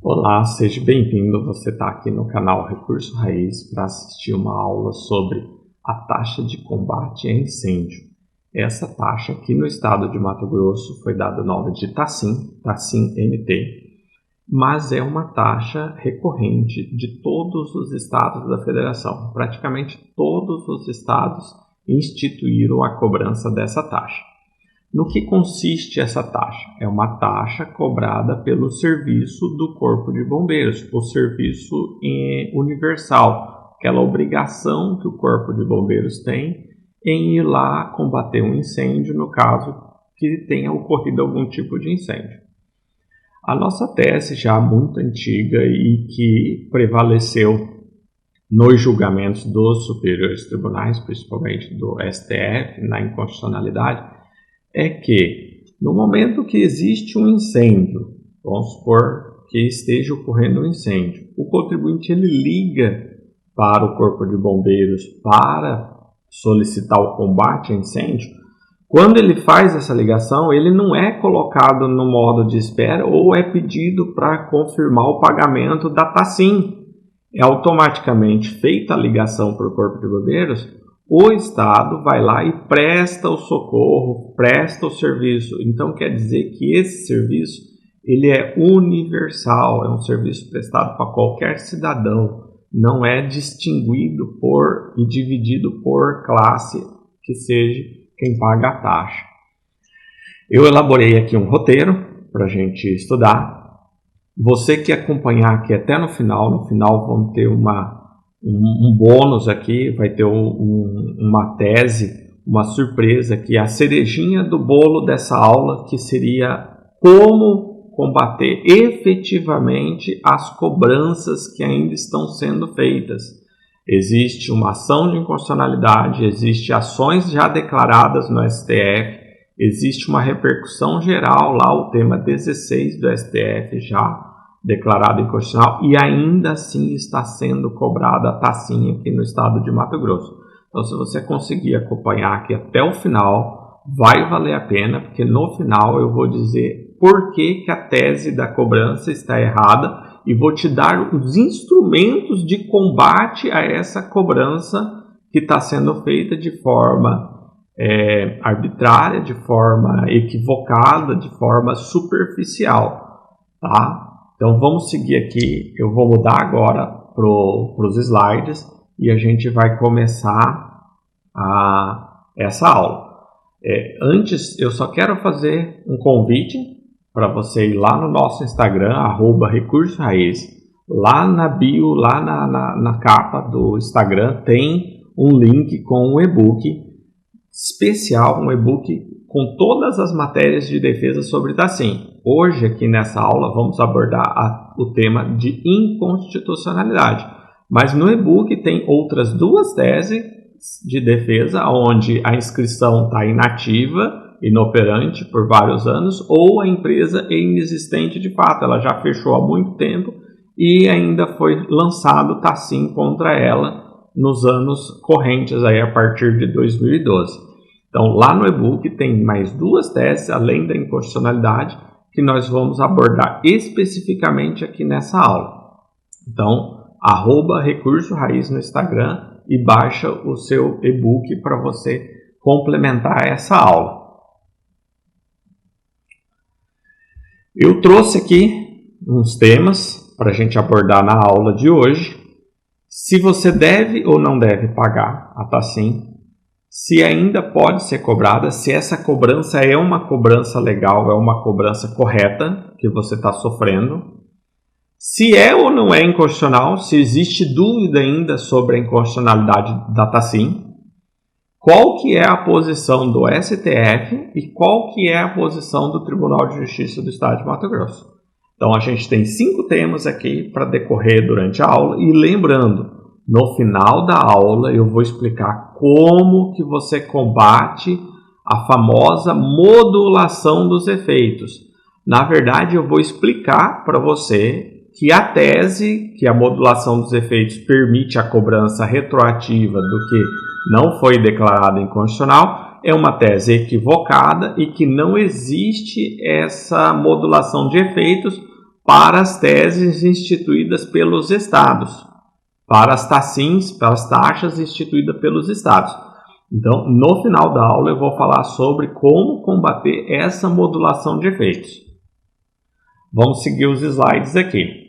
Olá, seja bem-vindo. Você está aqui no canal Recurso Raiz para assistir uma aula sobre a taxa de combate a incêndio. Essa taxa aqui no estado de Mato Grosso foi dada o nome de TACIM-MT, mas é uma taxa recorrente de todos os estados da federação. Praticamente todos os estados instituíram a cobrança dessa taxa. No que consiste essa taxa? É uma taxa cobrada pelo serviço do Corpo de Bombeiros, o serviço universal, aquela obrigação que o Corpo de Bombeiros tem em ir lá combater um incêndio, no caso que tenha ocorrido algum tipo de incêndio. A nossa tese, já muito antiga e que prevaleceu nos julgamentos dos superiores tribunais, principalmente do STF, na inconstitucionalidade, é que no momento que existe um incêndio, vamos supor que esteja ocorrendo um incêndio, o contribuinte ele liga para o Corpo de Bombeiros para solicitar o combate a incêndio. Quando ele faz essa ligação, ele não é colocado no modo de espera ou é pedido para confirmar o pagamento da TACIM. É automaticamente feita a ligação para o Corpo de Bombeiros, o Estado vai lá e presta o socorro, presta o serviço. Então quer dizer que esse serviço ele é universal, é um serviço prestado para qualquer cidadão, não é distinguido por e dividido por classe, que seja quem paga a taxa. Eu elaborei aqui um roteiro para a gente estudar. Você que acompanhar aqui até no final vamos ter um bônus aqui, vai ter uma tese, uma surpresa aqui, a cerejinha do bolo dessa aula, que seria como combater efetivamente as cobranças que ainda estão sendo feitas. Existe uma ação de inconstitucionalidade, existem ações já declaradas no STF, existe uma repercussão geral lá, o tema 16 do STF já declarado inconstitucional, e ainda assim está sendo cobrada a taxinha aqui no estado de Mato Grosso. Então, se você conseguir acompanhar aqui até o final, vai valer a pena, porque no final eu vou dizer por que a tese da cobrança está errada e vou te dar os instrumentos de combate a essa cobrança que está sendo feita de forma arbitrária, de forma equivocada, de forma superficial, tá? Então vamos seguir aqui, eu vou mudar agora para os slides e a gente vai começar essa aula. Antes, eu só quero fazer um convite para você ir lá no nosso Instagram, @recursoraiz. Lá na bio, lá na capa do Instagram, tem um link com um e-book especial, um e-book com todas as matérias de defesa sobre TACIM. Hoje, aqui nessa aula, vamos abordar o tema de inconstitucionalidade. Mas no e-book tem outras duas teses de defesa, onde a inscrição está inativa, inoperante por vários anos, ou a empresa é inexistente de fato, ela já fechou há muito tempo e ainda foi lançado TACIM contra ela nos anos correntes, aí, a partir de 2012. Então, lá no e-book tem mais duas teses, além da inconstitucionalidade, que nós vamos abordar especificamente aqui nessa aula. Então, @recurso raiz no Instagram e baixa o seu e-book para você complementar essa aula. Eu trouxe aqui uns temas para a gente abordar na aula de hoje. Se você deve ou não deve pagar a TACIM, se ainda pode ser cobrada, se essa cobrança é uma cobrança legal, é uma cobrança correta que você está sofrendo, se é ou não é inconstitucional, se existe dúvida ainda sobre a inconstitucionalidade da TACIM, qual que é a posição do STF e qual que é a posição do Tribunal de Justiça do Estado de Mato Grosso. Então a gente tem 5 temas aqui para decorrer durante a aula e lembrando, no final da aula eu vou explicar como que você combate a famosa modulação dos efeitos. Na verdade, eu vou explicar para você que a tese que a modulação dos efeitos permite a cobrança retroativa do que não foi declarado inconstitucional é uma tese equivocada e que não existe essa modulação de efeitos para as teses instituídas pelos estados, para as TACINs, para as taxas instituídas pelos estados. Então, no final da aula eu vou falar sobre como combater essa modulação de efeitos. Vamos seguir os slides aqui.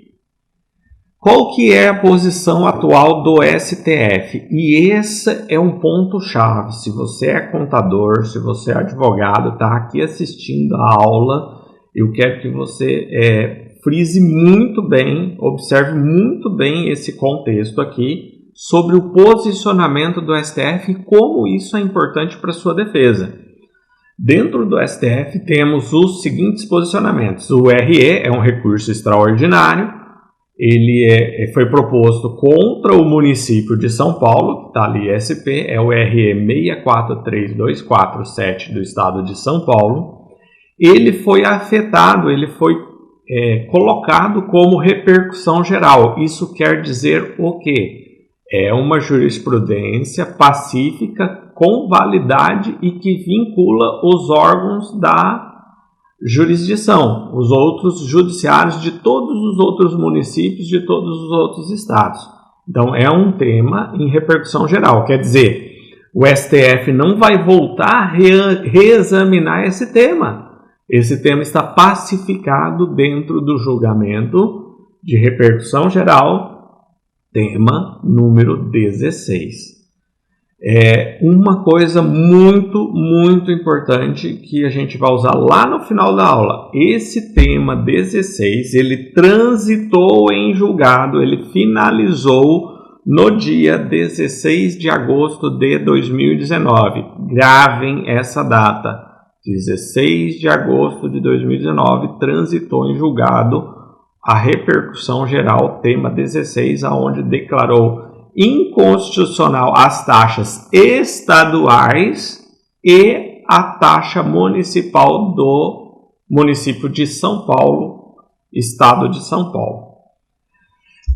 Qual que é a posição atual do STF? E esse é um ponto-chave. Se você é contador, se você é advogado, está aqui assistindo a aula, eu quero que você frise muito bem, observe muito bem esse contexto aqui sobre o posicionamento do STF e como isso é importante para a sua defesa. Dentro do STF temos os seguintes posicionamentos. O RE é um recurso extraordinário. Ele foi proposto contra o município de São Paulo, que está ali SP, é o RE 643247 do estado de São Paulo. Ele foi afetado, ele foi colocado como repercussão geral. Isso quer dizer o quê? É uma jurisprudência pacífica com validade e que vincula os órgãos da jurisdição, os outros judiciários de todos os outros municípios, de todos os outros estados. Então, é um tema em repercussão geral. Quer dizer, o STF não vai voltar a reexaminar esse tema. Esse tema está pacificado dentro do julgamento de repercussão geral, tema número 16. Uma coisa muito importante que a gente vai usar lá no final da aula. Esse tema 16, ele transitou em julgado, ele finalizou no dia 16 de agosto de 2019. Gravem essa data. 16 de agosto de 2019, transitou em julgado a repercussão geral, tema 16, aonde declarou inconstitucional as taxas estaduais e a taxa municipal do município de São Paulo, estado de São Paulo.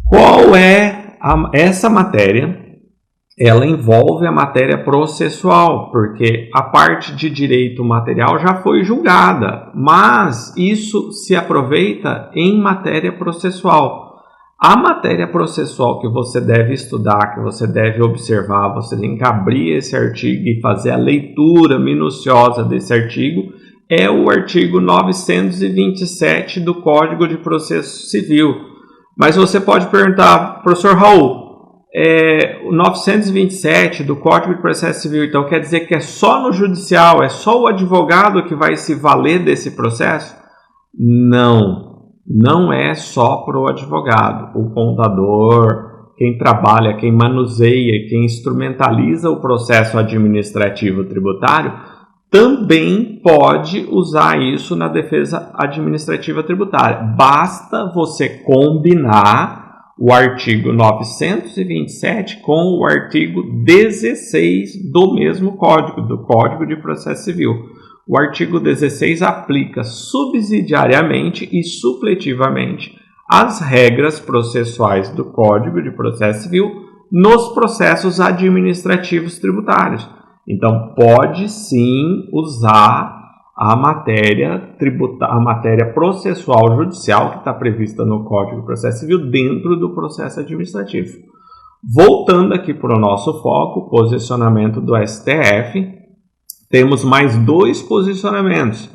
Qual é essa matéria? Ela envolve a matéria processual, porque a parte de direito material já foi julgada, mas isso se aproveita em matéria processual. A matéria processual que você deve estudar, que você deve observar, você tem que abrir esse artigo e fazer a leitura minuciosa desse artigo, é o artigo 927 do Código de Processo Civil. Mas você pode perguntar, professor Raul, o 927 do Código de Processo Civil, então quer dizer que é só no judicial, é só o advogado que vai se valer desse processo? Não é só para o advogado. O contador, quem trabalha, quem manuseia, quem instrumentaliza o processo administrativo tributário, também pode usar isso na defesa administrativa tributária. Basta você combinar o artigo 927 com o artigo 16 do mesmo código, do Código de Processo Civil. O artigo 16 aplica subsidiariamente e supletivamente as regras processuais do Código de Processo Civil nos processos administrativos tributários. Então, pode sim usar a matéria processual judicial que está prevista no Código de Processo Civil dentro do processo administrativo. Voltando aqui para o nosso foco, posicionamento do STF, temos mais dois posicionamentos.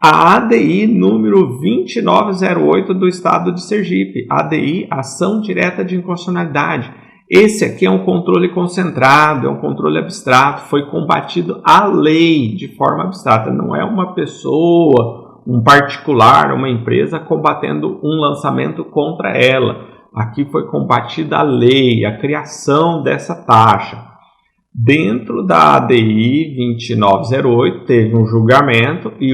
A ADI número 2908 do Estado de Sergipe, ADI, Ação Direta de Inconstitucionalidade. Esse aqui é um controle concentrado, é um controle abstrato, foi combatido à lei de forma abstrata. Não é uma pessoa, um particular, uma empresa combatendo um lançamento contra ela. Aqui foi combatida a lei, a criação dessa taxa. Dentro da ADI 2908 teve um julgamento e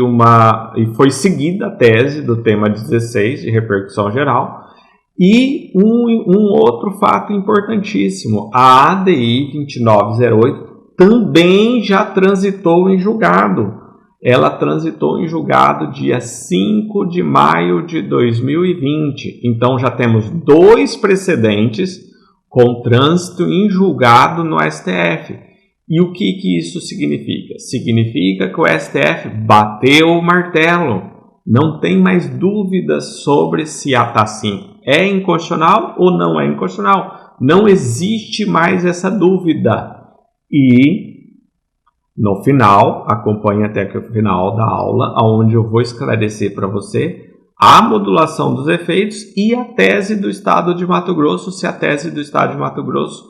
foi seguida a tese do tema 16 de repercussão geral. E um outro fato importantíssimo, a ADI 2908 também já transitou em julgado. Ela transitou em julgado dia 5 de maio de 2020. Então já temos dois precedentes com trânsito em julgado no STF. E o que isso significa? Significa que o STF bateu o martelo. Não tem mais dúvidas sobre se a TACIN é inconstitucional ou não é inconstitucional. Não existe mais essa dúvida. E no final, acompanhe até o final da aula, onde eu vou esclarecer para você a modulação dos efeitos e a tese do Estado de Mato Grosso, se a tese do Estado de Mato Grosso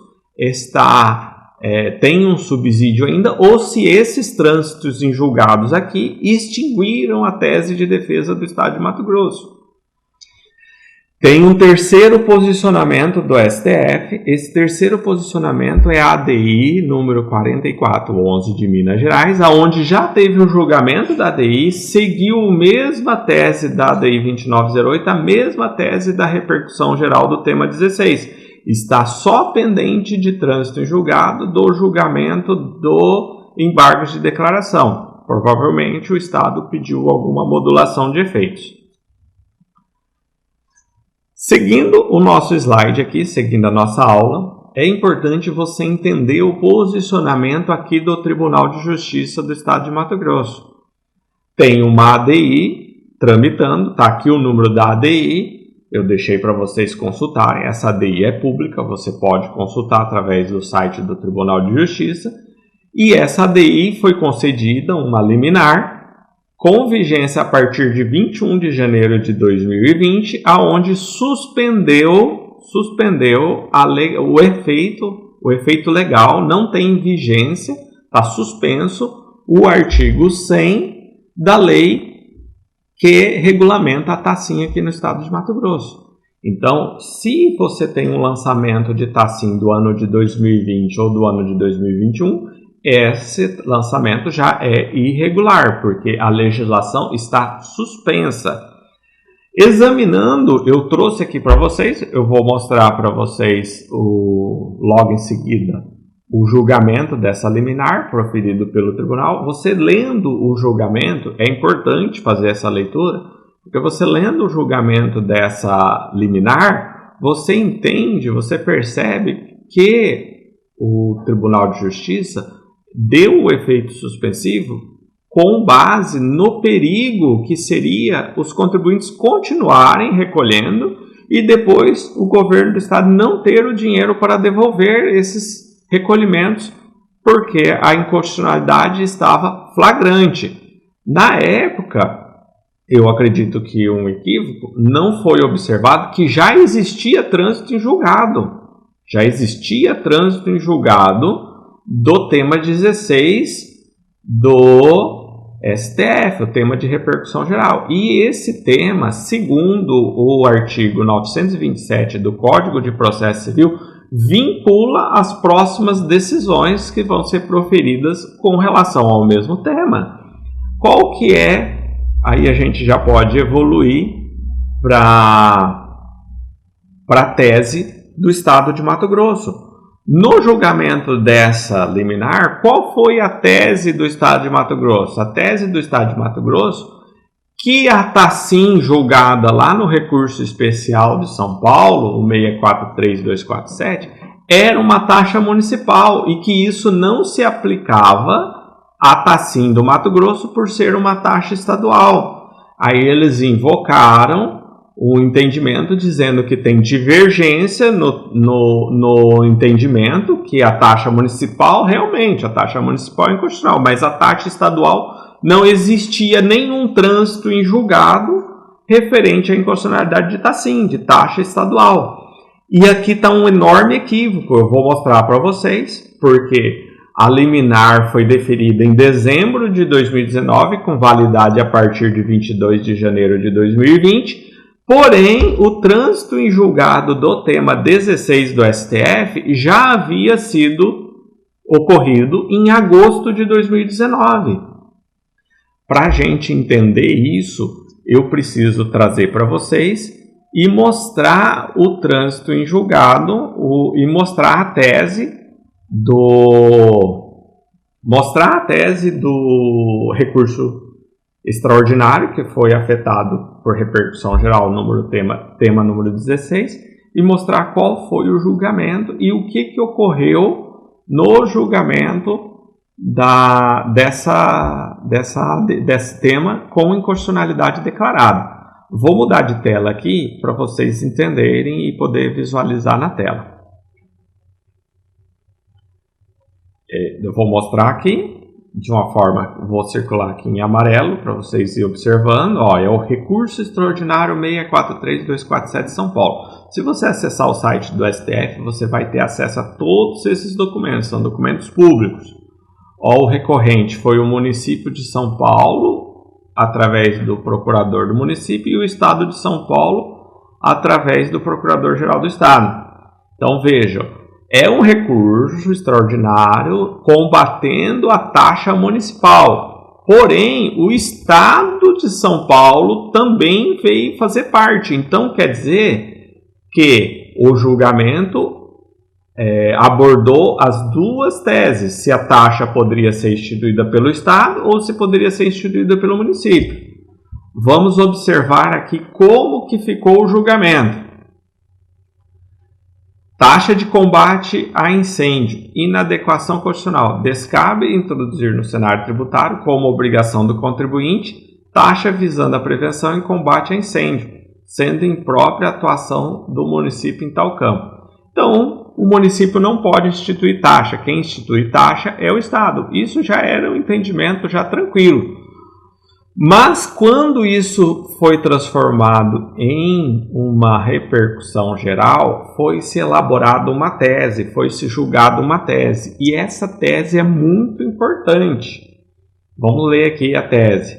tem um subsídio ainda, ou se esses trânsitos em julgados aqui extinguiram a tese de defesa do Estado de Mato Grosso. Tem um terceiro posicionamento do STF. Esse terceiro posicionamento é a ADI número 4411 de Minas Gerais, aonde já teve um julgamento da ADI, seguiu a mesma tese da ADI 2908, a mesma tese da repercussão geral do tema 16. Está só pendente de trânsito em julgado do julgamento do embargo de declaração. Provavelmente o Estado pediu alguma modulação de efeitos. Seguindo o nosso slide aqui, seguindo a nossa aula, é importante você entender o posicionamento aqui do Tribunal de Justiça do Estado de Mato Grosso. Tem uma ADI tramitando, está aqui o número da ADI, eu deixei para vocês consultarem. Essa ADI é pública, você pode consultar através do site do Tribunal de Justiça. E essa ADI foi concedida uma liminar com vigência a partir de 21 de janeiro de 2020, aonde suspendeu o efeito legal, não tem vigência, está suspenso o artigo 100 da lei que regulamenta a TACIN aqui no estado de Mato Grosso. Então, se você tem um lançamento de TACIN do ano de 2020 ou do ano de 2021, esse lançamento já é irregular, porque a legislação está suspensa. Examinando, eu trouxe aqui para vocês, eu vou mostrar para vocês logo em seguida o julgamento dessa liminar proferido pelo tribunal. Você lendo o julgamento, é importante fazer essa leitura, porque você lendo o julgamento dessa liminar, você entende, você percebe que o Tribunal de Justiça deu o efeito suspensivo com base no perigo que seria os contribuintes continuarem recolhendo e depois o governo do estado não ter o dinheiro para devolver esses recolhimentos porque a inconstitucionalidade estava flagrante. Na época, eu acredito que um equívoco não foi observado que já existia trânsito em julgado. Já existia trânsito em julgado do tema 16 do STF, o tema de repercussão geral. E esse tema, segundo o artigo 927 do Código de Processo Civil, vincula as próximas decisões que vão ser proferidas com relação ao mesmo tema. Qual que é? Aí a gente já pode evoluir para a tese do Estado de Mato Grosso. No julgamento dessa liminar, qual foi a tese do Estado de Mato Grosso? A tese do Estado de Mato Grosso, que a TACIN julgada lá no recurso especial de São Paulo, o 643247, era uma taxa municipal e que isso não se aplicava à TACIN do Mato Grosso por ser uma taxa estadual. Aí eles invocaram o entendimento dizendo que tem divergência no entendimento que a taxa municipal, realmente, a taxa municipal é inconstitucional, mas a taxa estadual não existia nenhum trânsito em julgado referente à inconstitucionalidade de TACIN, de taxa estadual. E aqui está um enorme equívoco, eu vou mostrar para vocês, porque a liminar foi deferida em dezembro de 2019, com validade a partir de 22 de janeiro de 2020, porém, o trânsito em julgado do tema 16 do STF já havia sido ocorrido em agosto de 2019. Para a gente entender isso, eu preciso trazer para vocês e mostrar o trânsito em julgado e mostrar a tese do recurso extraordinário, que foi afetado por repercussão geral, tema número 16, e mostrar qual foi o julgamento e o que ocorreu no julgamento desse tema com inconstitucionalidade declarada. Vou mudar de tela aqui para vocês entenderem e poder visualizar na tela. Eu vou mostrar aqui de uma forma, vou circular aqui em amarelo para vocês irem observando. Ó, é o recurso extraordinário 643247 São Paulo. Se você acessar o site do STF, você vai ter acesso a todos esses documentos, são documentos públicos. Ó, o recorrente foi o município de São Paulo, através do procurador do município, e o estado de São Paulo, através do procurador-geral do estado. Então vejam, é um recurso extraordinário combatendo a taxa municipal. Porém, o estado de São Paulo também veio fazer parte. Então quer dizer que o julgamento abordou as duas teses, se a taxa poderia ser instituída pelo Estado ou se poderia ser instituída pelo município. Vamos observar aqui como que ficou o julgamento. Taxa de combate a incêndio, inadequação constitucional. Descabe introduzir no cenário tributário como obrigação do contribuinte taxa visando a prevenção e combate a incêndio, sendo imprópria a atuação do município em tal campo. Então, o município não pode instituir taxa. Quem institui taxa é o Estado. Isso já era um entendimento já tranquilo. Mas quando isso foi transformado em uma repercussão geral, foi-se elaborada uma tese, foi-se julgada uma tese. E essa tese é muito importante. Vamos ler aqui a tese.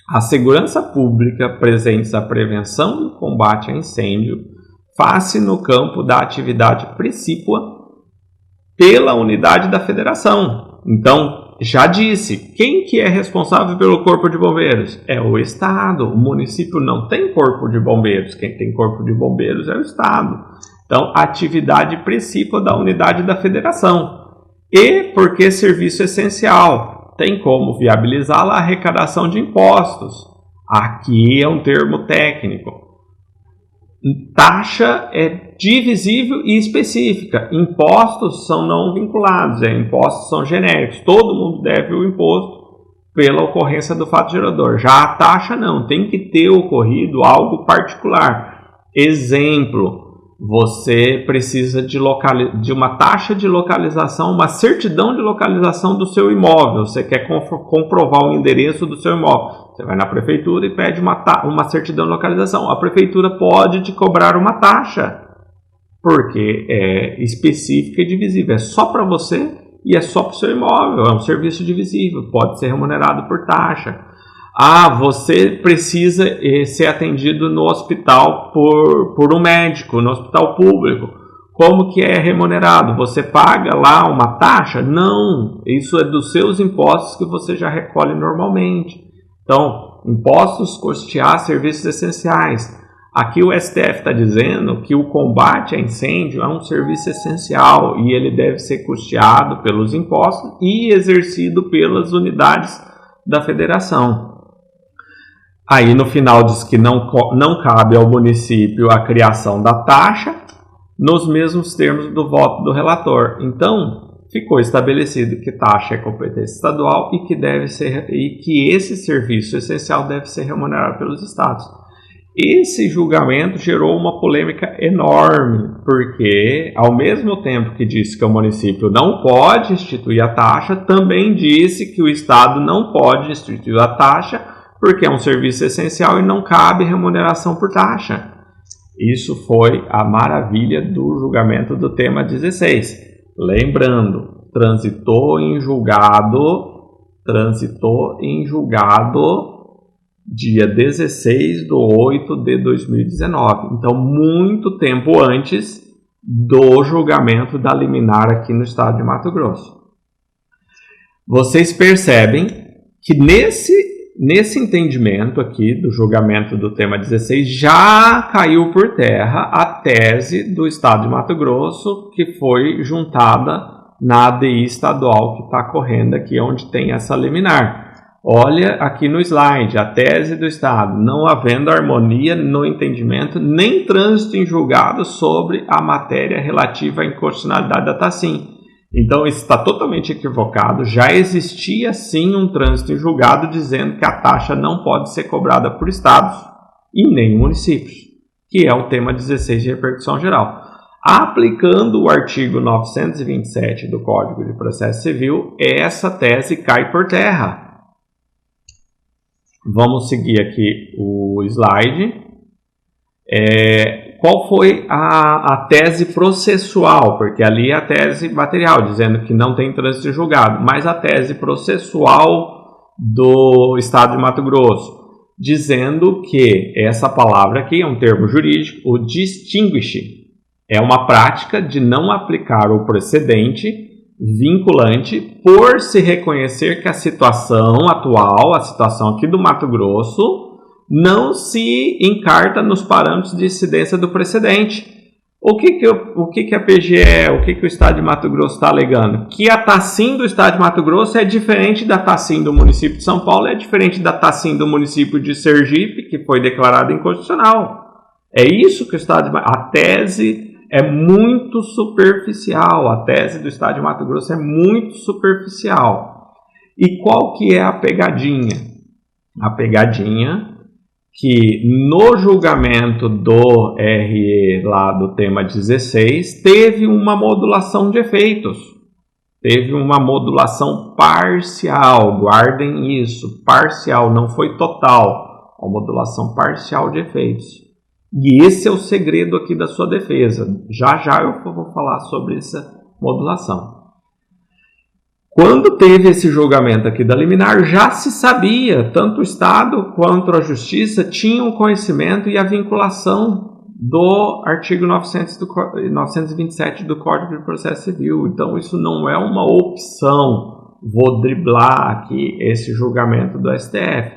A segurança pública presente a prevenção e o combate a incêndio faz-se no campo da atividade precípua pela unidade da federação. Então, já disse, quem que é responsável pelo corpo de bombeiros? É o Estado. O município não tem corpo de bombeiros. Quem tem corpo de bombeiros é o Estado. Então, atividade precípua da unidade da federação. E porque serviço essencial, tem como viabilizá-la a arrecadação de impostos. Aqui é um termo técnico. Taxa é divisível e específica. Impostos são não vinculados, impostos são genéricos. Todo mundo deve o imposto pela ocorrência do fato gerador. Já a taxa não, tem que ter ocorrido algo particular. Exemplo, você precisa de uma taxa de localização, uma certidão de localização do seu imóvel. Você quer comprovar o endereço do seu imóvel. Você vai na prefeitura e pede uma certidão de localização. A prefeitura pode te cobrar uma taxa, porque é específica e divisível. É só para você e é só para o seu imóvel. É um serviço divisível, pode ser remunerado por taxa. Você precisa ser atendido no hospital por um médico, no hospital público. Como que é remunerado? Você paga lá uma taxa? Não, isso é dos seus impostos que você já recolhe normalmente. Então, impostos custear serviços essenciais. Aqui o STF está dizendo que o combate a incêndio é um serviço essencial e ele deve ser custeado pelos impostos e exercido pelas unidades da federação. Aí no final diz que não cabe ao município a criação da taxa nos mesmos termos do voto do relator. Então, ficou estabelecido que taxa é competência estadual e que esse serviço essencial deve ser remunerado pelos estados. Esse julgamento gerou uma polêmica enorme, porque ao mesmo tempo que disse que o município não pode instituir a taxa, também disse que o estado não pode instituir a taxa porque é um serviço essencial e não cabe remuneração por taxa. Isso foi a maravilha do julgamento do tema 16. Lembrando, transitou em julgado dia 16/8/2019. Então, muito tempo antes do julgamento da liminar aqui no estado de Mato Grosso. Vocês percebem que nesse entendimento aqui do julgamento do tema 16 já caiu por terra a tese do estado de Mato Grosso que foi juntada na ADI estadual que está correndo aqui onde tem essa liminar. Olha aqui no slide, a tese do estado, não havendo harmonia no entendimento nem trânsito em julgado sobre a matéria relativa à inconstitucionalidade da TACIM. Então, isso está totalmente equivocado. Já existia, sim, um trânsito em julgado dizendo que a taxa não pode ser cobrada por estados e nem municípios, que é o tema 16 de repercussão geral. Aplicando o artigo 927 do Código de Processo Civil, essa tese cai por terra. Vamos seguir aqui o slide. Qual foi a tese processual? Porque ali é a tese material, dizendo que não tem trânsito em julgado, mas a tese processual do Estado de Mato Grosso, dizendo que essa palavra aqui é um termo jurídico, o distinguish, é uma prática de não aplicar o precedente vinculante por se reconhecer que a situação atual, a situação aqui do Mato Grosso, não se encarta nos parâmetros de incidência do precedente. O que a PGE, o que o Estado de Mato Grosso está alegando? Que a TACIM do Estado de Mato Grosso é diferente da TACIM do município de São Paulo, é diferente da TACIM do município de Sergipe, que foi declarada inconstitucional. É isso que o Estado de A tese é muito superficial, a tese do Estado de Mato Grosso é muito superficial. E qual que é a pegadinha? A pegadinha que no julgamento do RE lá do tema 16 teve uma modulação de efeitos, teve uma modulação parcial, guardem isso, parcial, não foi total, uma modulação parcial de efeitos. E esse é o segredo aqui da sua defesa, já eu vou falar sobre essa modulação. Quando teve esse julgamento aqui da liminar, já se sabia, tanto o Estado quanto a Justiça tinham conhecimento e a vinculação do artigo 927 do Código de Processo Civil. Então, isso não é uma opção, vou driblar aqui esse julgamento do STF.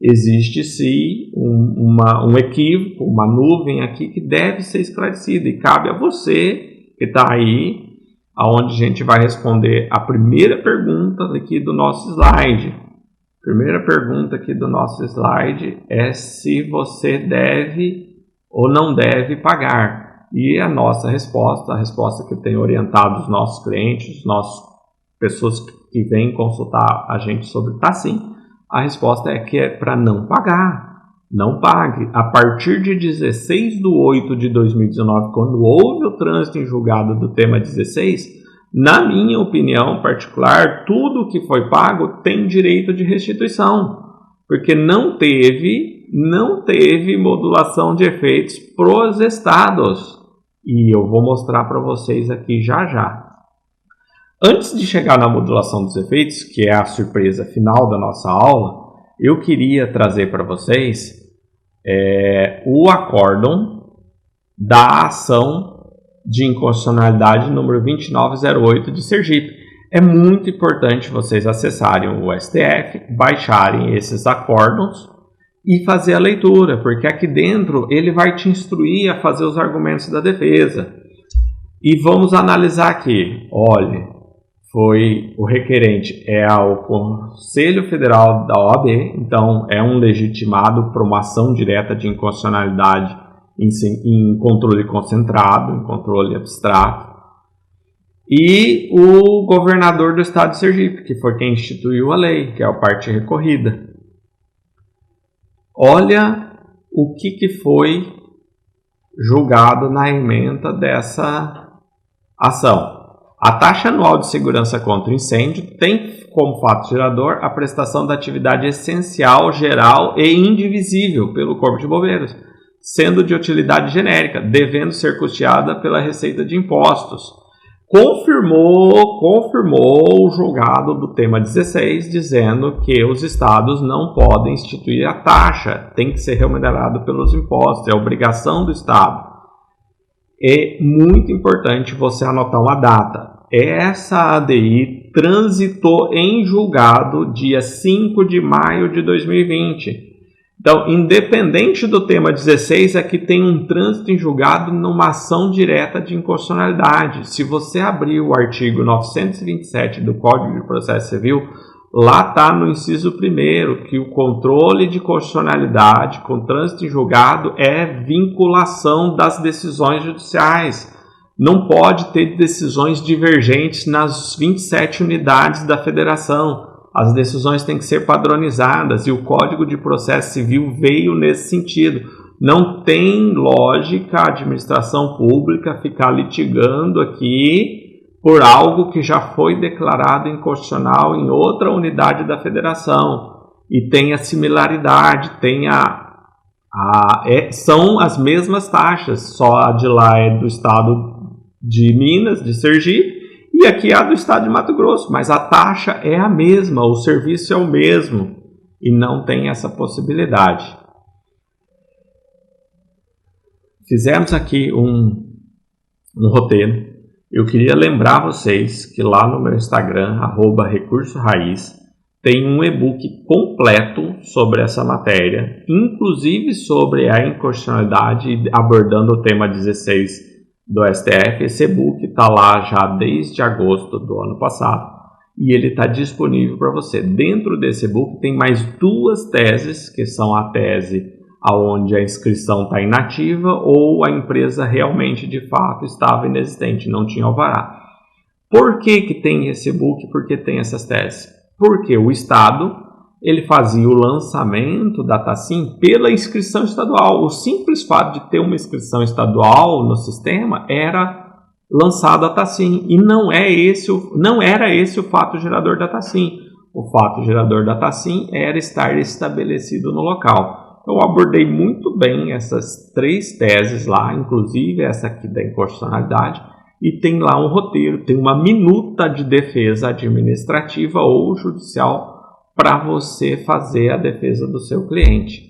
Existe, sim, um equívoco, uma nuvem aqui que deve ser esclarecida e cabe a você que está aí, aonde a gente vai responder a primeira pergunta aqui do nosso slide. A primeira pergunta aqui do nosso slide é se você deve ou não deve pagar. E a nossa resposta, a resposta que tem orientado os nossos clientes, pessoas que vêm consultar a gente sobre TACIM, a resposta é que é para não pagar. Não pague. A partir de 16 de 8 de 2019, quando houve o trânsito em julgado do tema 16, na minha opinião particular, tudo que foi pago tem direito de restituição, porque não teve modulação de efeitos pros estados. E eu vou mostrar para vocês aqui já. Antes de chegar na modulação dos efeitos, que é a surpresa final da nossa aula, eu queria trazer para vocês o acórdão da ação de inconstitucionalidade número 2908 de Sergipe. É muito importante vocês acessarem o STF, baixarem esses acórdãos e fazer a leitura, porque aqui dentro ele vai te instruir a fazer os argumentos da defesa. E vamos analisar aqui. Olha, foi o requerente ao Conselho Federal da OAB, então é um legitimado por uma ação direta de inconstitucionalidade em controle concentrado, em controle abstrato, e o governador do estado de Sergipe, que foi quem instituiu a lei, que é a parte recorrida. Olha o que foi julgado na ementa dessa ação. A taxa anual de segurança contra incêndio tem como fato gerador a prestação da atividade essencial, geral e indivisível pelo Corpo de Bombeiros, sendo de utilidade genérica, devendo ser custeada pela Receita de Impostos. Confirmou o julgado do tema 16, dizendo que os estados não podem instituir a taxa, tem que ser remunerado pelos impostos, é obrigação do estado. É muito importante você anotar uma data. Essa ADI transitou em julgado dia 5 de maio de 2020. Então, independente do tema 16, aqui tem um trânsito em julgado numa ação direta de inconstitucionalidade. Se você abrir o artigo 927 do Código de Processo Civil, lá está no inciso 1º que o controle de constitucionalidade com trânsito em julgado é vinculação das decisões judiciais. Não pode ter decisões divergentes nas 27 unidades da federação. As decisões têm que ser padronizadas e o Código de Processo Civil veio nesse sentido. Não tem lógica a administração pública ficar litigando aqui por algo que já foi declarado inconstitucional em outra unidade da federação. E tem a similaridade, são as mesmas taxas, só a de lá é do estado de Minas, de Sergipe, e aqui é a do estado de Mato Grosso, mas a taxa é a mesma, o serviço é o mesmo, e não tem essa possibilidade. Fizemos aqui um roteiro. Eu queria lembrar vocês que lá no meu Instagram, @recursoraiz, tem um e-book completo sobre essa matéria, inclusive sobre a inconstitucionalidade, abordando o tema 16 do STF. Esse e-book está lá já desde agosto do ano passado e ele está disponível para você. Dentro desse e-book tem mais 2 teses, que são a tese onde a inscrição está inativa ou a empresa realmente, de fato, estava inexistente, não tinha alvará. Por que tem esse e-book? Por que tem essas teses? Porque o Estado ele fazia o lançamento da TASSIM pela inscrição estadual. O simples fato de ter uma inscrição estadual no sistema era lançado a TASSIM. E não era esse o fato gerador da TASSIM. O fato gerador da TASSIM era estar estabelecido no local. Eu abordei muito bem essas 3 teses lá, inclusive essa aqui da inconstitucionalidade, e tem lá um roteiro, tem uma minuta de defesa administrativa ou judicial para você fazer a defesa do seu cliente.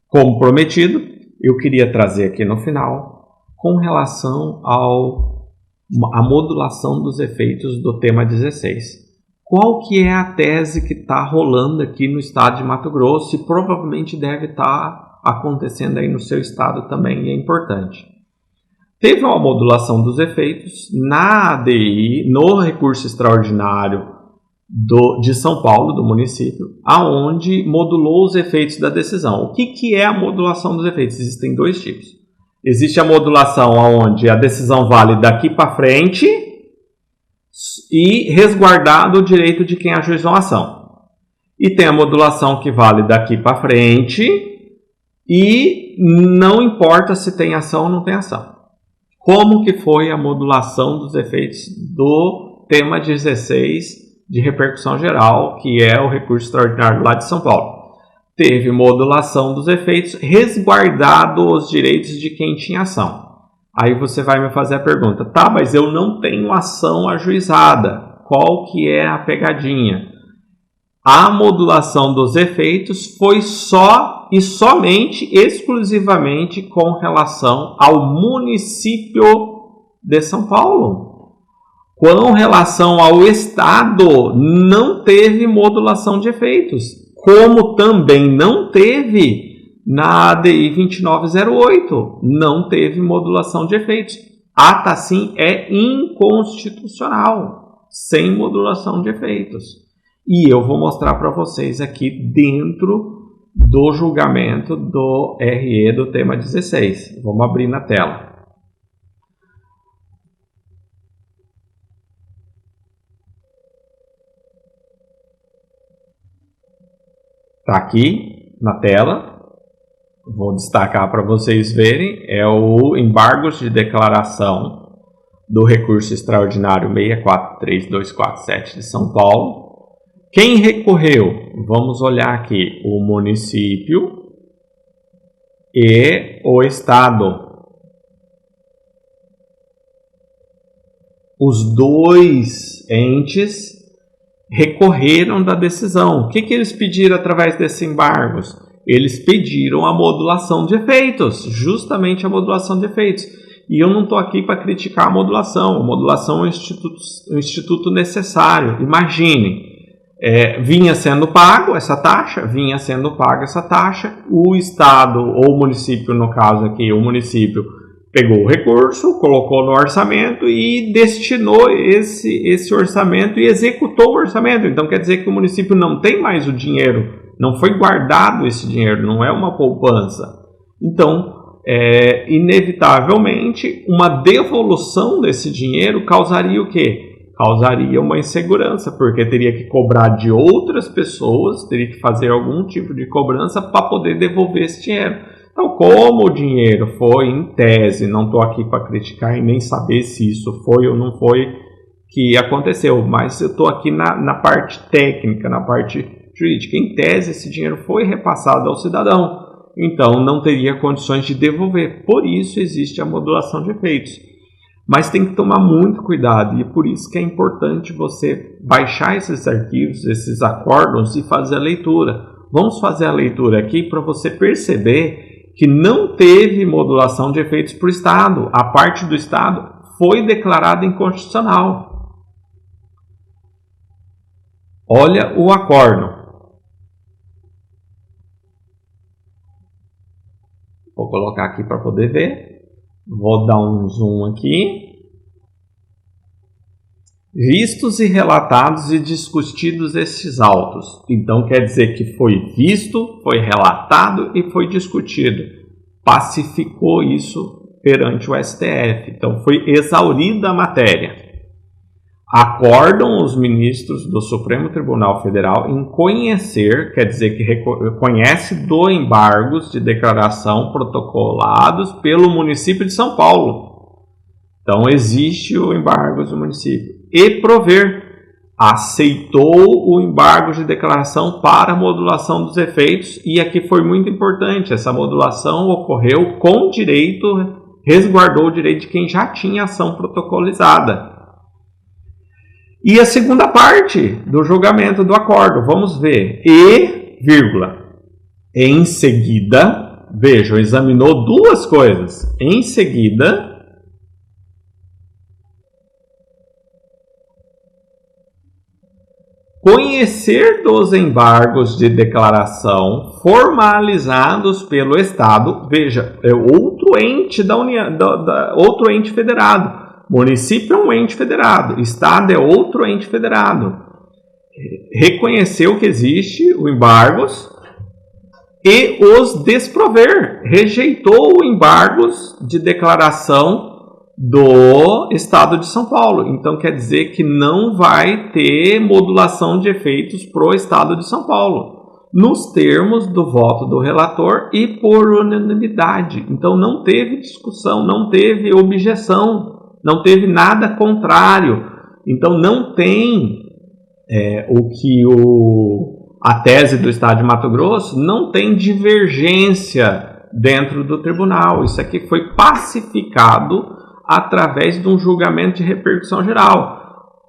Como prometido, eu queria trazer aqui no final com relação à modulação dos efeitos do tema 16. Qual que é a tese que está rolando aqui no estado de Mato Grosso e provavelmente deve estar acontecendo aí no seu estado também, e é importante. Teve uma modulação dos efeitos na ADI, no recurso extraordinário de São Paulo, do município, aonde modulou os efeitos da decisão. O que é a modulação dos efeitos? Existem 2 tipos. Existe a modulação onde a decisão vale daqui para frente e resguardado o direito de quem ajuizou a ação. E tem a modulação que vale daqui para frente e não importa se tem ação ou não tem ação. Como que foi a modulação dos efeitos do tema 16 de repercussão geral, que é o recurso extraordinário lá de São Paulo? Teve modulação dos efeitos, resguardado os direitos de quem tinha ação. Aí você vai me fazer a pergunta, tá, mas eu não tenho ação ajuizada. Qual que é a pegadinha? A modulação dos efeitos foi só e somente, exclusivamente com relação ao município de São Paulo. Com relação ao Estado, não teve modulação de efeitos. Como também não teve na ADI 2908, não teve modulação de efeitos. A TASSIM é inconstitucional, sem modulação de efeitos. E eu vou mostrar para vocês aqui dentro do julgamento do RE do tema 16. Vamos abrir na tela. Está aqui na tela. Vou destacar para vocês verem, é o embargos de declaração do recurso extraordinário 643247 de São Paulo. Quem recorreu? Vamos olhar aqui, o município e o Estado. Os 2 entes recorreram da decisão. O que eles pediram através desses embargos? Eles pediram a modulação de efeitos, justamente a modulação de efeitos. E eu não estou aqui para criticar a modulação. A modulação é um instituto necessário. Imaginem, vinha sendo pago essa taxa, o Estado, ou o município, no caso aqui, o município pegou o recurso, colocou no orçamento e destinou esse orçamento e executou o orçamento. Então quer dizer que o município não tem mais o dinheiro, não foi guardado esse dinheiro, não é uma poupança. Então, inevitavelmente, uma devolução desse dinheiro causaria o quê? Causaria uma insegurança, porque teria que cobrar de outras pessoas, teria que fazer algum tipo de cobrança para poder devolver esse dinheiro. Então, como o dinheiro foi, em tese, não estou aqui para criticar e nem saber se isso foi ou não foi que aconteceu, mas eu estou aqui na parte técnica, na parte jurídica. Em tese, esse dinheiro foi repassado ao cidadão, então não teria condições de devolver. Por isso existe a modulação de efeitos. Mas tem que tomar muito cuidado, e por isso que é importante você baixar esses arquivos, esses acórdons, e fazer a leitura. Vamos fazer a leitura aqui para você perceber que não teve modulação de efeitos para o Estado. A parte do Estado foi declarada inconstitucional. Olha o acórdão. Vou colocar aqui para poder ver. Vou dar um zoom aqui. Vistos e relatados e discutidos estes autos. Então quer dizer que foi visto, foi relatado e foi discutido. Pacificou isso perante o STF. Então foi exaurida a matéria. Acordam os ministros do Supremo Tribunal Federal em conhecer, quer dizer que reconhece do embargos de declaração protocolados pelo município de São Paulo. Então existe o embargo do município. E prover, aceitou o embargo de declaração para a modulação dos efeitos, e aqui foi muito importante, essa modulação ocorreu com direito, resguardou o direito de quem já tinha ação protocolizada. E a segunda parte do julgamento do acordo, vamos ver. Em seguida, vejam, examinou duas coisas. Em seguida, conhecer dos embargos de declaração formalizados pelo Estado, veja, é outro ente da União, outro ente federado. Município é um ente federado, Estado é outro ente federado. Reconheceu que existe o embargos e os desprover. Rejeitou o embargos de declaração do Estado de São Paulo. Então quer dizer que não vai ter modulação de efeitos para o Estado de São Paulo, nos termos do voto do relator e por unanimidade. Então não teve discussão, não teve objeção, não teve nada contrário. Então não tem o que a tese do Estado de Mato Grosso não tem divergência dentro do tribunal. Isso aqui foi pacificado através de um julgamento de repercussão geral.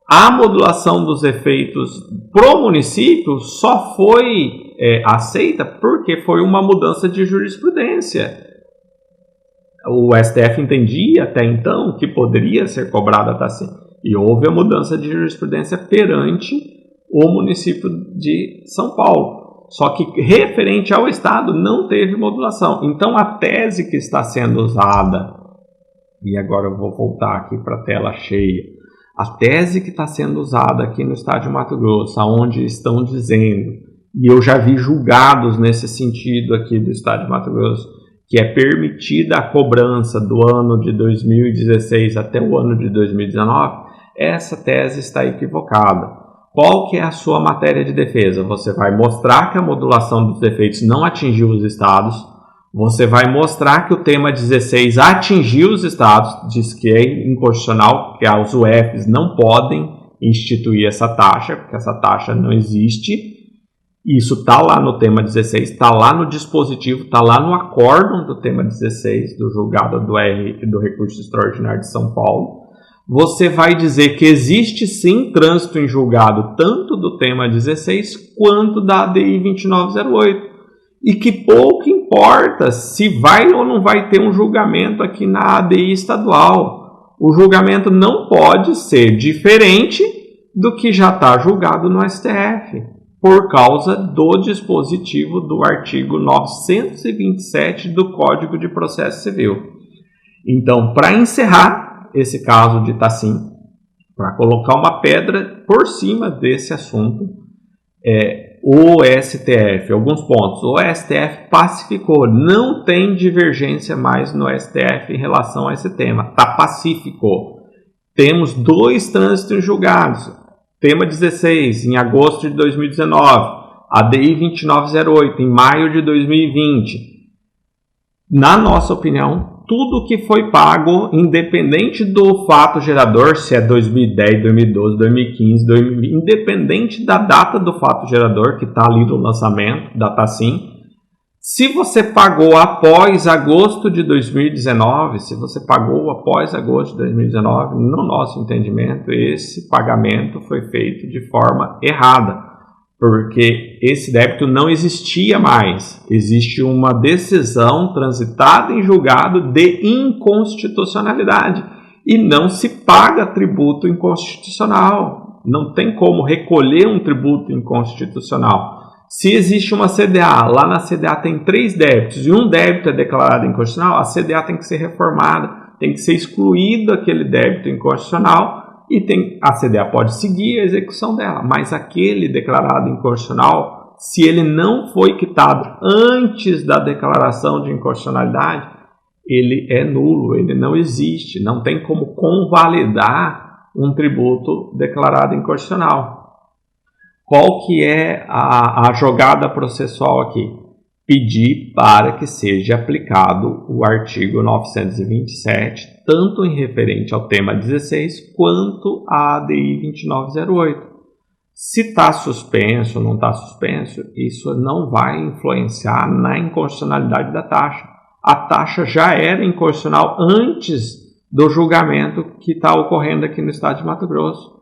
A modulação dos efeitos pro município só foi aceita porque foi uma mudança de jurisprudência. O STF entendia até então que poderia ser cobrada a taxa, e houve a mudança de jurisprudência perante o município de São Paulo. Só que referente ao Estado não teve modulação. Então a tese que está sendo usada, e agora eu vou voltar aqui para a tela cheia, a tese que está sendo usada aqui no Estado de Mato Grosso, onde estão dizendo, e eu já vi julgados nesse sentido aqui do Estado de Mato Grosso, que é permitida a cobrança do ano de 2016 até o ano de 2019, essa tese está equivocada. Qual que é a sua matéria de defesa? Você vai mostrar que a modulação dos efeitos não atingiu os estados, você vai mostrar que o tema 16 atingiu os estados, diz que é inconstitucional, que os UFs não podem instituir essa taxa, porque essa taxa não existe. Isso está lá no tema 16, está lá no dispositivo, está lá no acórdão do tema 16, do julgado do recurso extraordinário de São Paulo. Você vai dizer que existe sim trânsito em julgado tanto do tema 16 quanto da ADI 2908. E que pouco importa se vai ou não vai ter um julgamento aqui na ADI estadual. O julgamento não pode ser diferente do que já está julgado no STF. Por causa do dispositivo do artigo 927 do Código de Processo Civil. Então, para encerrar esse caso de Tassim, para colocar uma pedra por cima desse assunto, o STF, alguns pontos. O STF pacificou, não tem divergência mais no STF em relação a esse tema, está pacífico. Temos 2 trânsitos julgados. Tema 16, em agosto de 2019. ADI 2908, em maio de 2020. Na nossa opinião, tudo que foi pago, independente do fato gerador, se é 2010, 2012, 2015, 2020, independente da data do fato gerador, que está ali no lançamento, data sim, se você pagou após agosto de 2019, no nosso entendimento, esse pagamento foi feito de forma errada, porque esse débito não existia mais. Existe uma decisão transitada em julgado de inconstitucionalidade e não se paga tributo inconstitucional. Não tem como recolher um tributo inconstitucional. Se existe uma CDA, lá na CDA tem 3 débitos e um débito é declarado inconstitucional, a CDA tem que ser reformada, tem que ser excluído aquele débito inconstitucional e a CDA pode seguir a execução dela, mas aquele declarado inconstitucional, se ele não foi quitado antes da declaração de inconstitucionalidade, ele é nulo, ele não existe, não tem como convalidar um tributo declarado inconstitucional. Qual que é a jogada processual aqui? Pedir para que seja aplicado o artigo 927, tanto em referente ao tema 16, quanto à ADI 2908. Se está suspenso ou não está suspenso, isso não vai influenciar na inconstitucionalidade da taxa. A taxa já era inconstitucional antes do julgamento que está ocorrendo aqui no estado de Mato Grosso.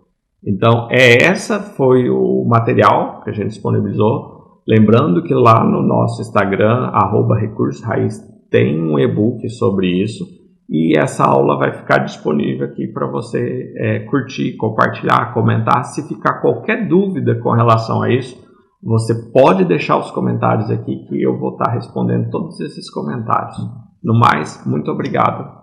Então, essa foi o material que a gente disponibilizou. Lembrando que lá no nosso Instagram, @RecursoRaiz, tem um e-book sobre isso. E essa aula vai ficar disponível aqui para você curtir, compartilhar, comentar. Se ficar qualquer dúvida com relação a isso, você pode deixar os comentários aqui que eu vou estar respondendo todos esses comentários. No mais, muito obrigado.